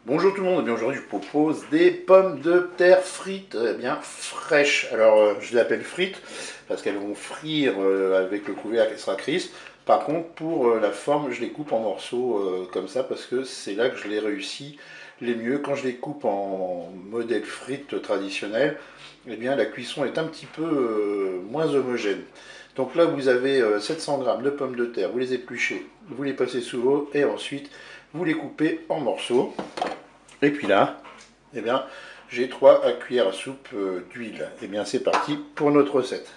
Bonjour tout le monde, et bien aujourd'hui je vous propose des pommes de terre frites, bien fraîches. Alors je les appelle frites parce qu'elles vont frire avec le couvercle extra crisp. Par contre pour la forme je les coupe en morceaux comme ça parce que c'est là que je les réussis les mieux. Quand je les coupe en modèle frites traditionnel, eh bien la cuisson est un petit peu moins homogène. Donc là vous avez 700 g de pommes de terre, vous les épluchez, vous les passez sous l'eau et ensuite vous les coupez en morceaux. Et puis là, eh bien, j'ai 3 cuillères à soupe d'huile. Et bien c'est parti pour notre recette.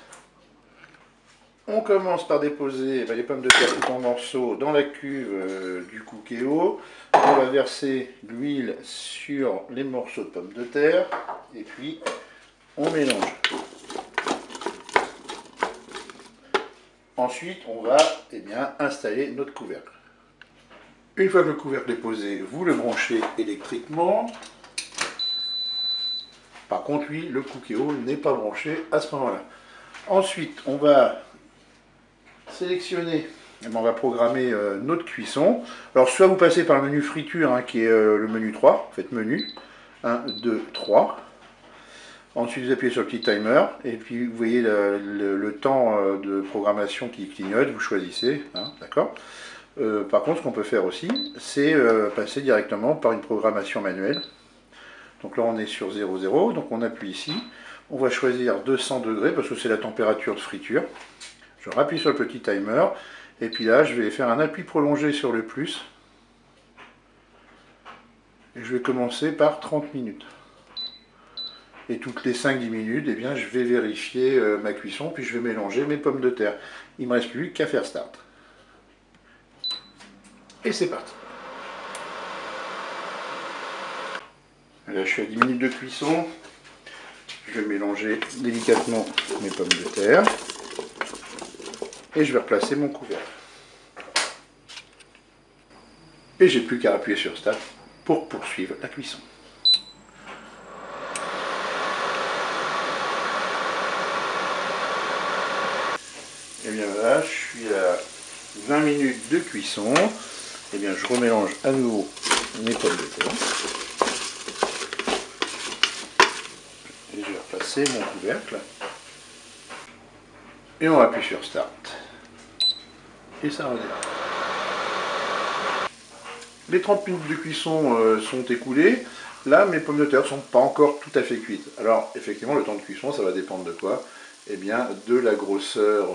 On commence par déposer les pommes de terre tout en morceaux dans la cuve du Cookéo. On va verser l'huile sur les morceaux de pommes de terre. Et puis on mélange. Ensuite, on va installer notre couvercle. Une fois que le couvercle est posé, vous le branchez électriquement. Par contre, lui, le Cookéo n'est pas branché à ce moment-là. Ensuite, on va sélectionner, on va programmer notre cuisson. Alors, soit vous passez par le menu friture, qui est le menu 3, vous faites menu, 1, 2, 3. Ensuite, vous appuyez sur le petit timer, et puis vous voyez le temps de programmation qui clignote, vous choisissez, d'accord. Par contre, ce qu'on peut faire aussi, c'est passer directement par une programmation manuelle. Donc là on est sur 0,0, donc on appuie ici, on va choisir 200 degrés parce que c'est la température de friture. Je rappuie sur le petit timer, et puis là je vais faire un appui prolongé sur le plus. Et je vais commencer par 30 minutes. Et toutes les 5-10 minutes, eh bien, je vais vérifier ma cuisson, puis je vais mélanger mes pommes de terre. Il ne me reste plus qu'à faire start. Et c'est parti. Là je suis à 10 minutes de cuisson. Je vais mélanger délicatement mes pommes de terre. Et je vais replacer mon couvercle. Et j'ai plus qu'à appuyer sur Start pour poursuivre la cuisson. Et bien voilà, je suis à 20 minutes de cuisson. Et bien je remélange à nouveau mes pommes de terre. Et je vais replacer mon couvercle. Et on appuie sur Start. Et ça redémarre. Les 30 minutes de cuisson sont écoulées. Là, mes pommes de terre ne sont pas encore tout à fait cuites. Alors, effectivement, le temps de cuisson, ça va dépendre de quoi? Eh bien, de la grosseur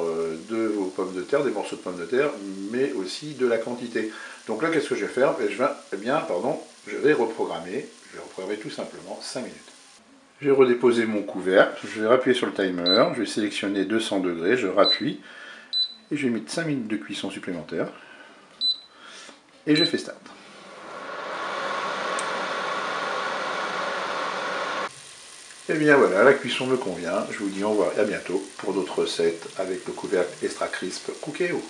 de vos pommes de terre, des morceaux de pommes de terre, mais aussi de la quantité. Donc là, qu'est-ce que je vais faire? Je vais reprogrammer. Je vais reprogrammer tout simplement 5 minutes. Je vais redéposer mon couvercle. Je vais appuyer sur le timer. Je vais sélectionner 200 degrés. Je rappuie. Et je vais mettre 5 minutes de cuisson supplémentaire. Et je fais start. Et bien voilà, la cuisson me convient. Je vous dis au revoir et à bientôt pour d'autres recettes avec le couvercle extra crisp Cookéo.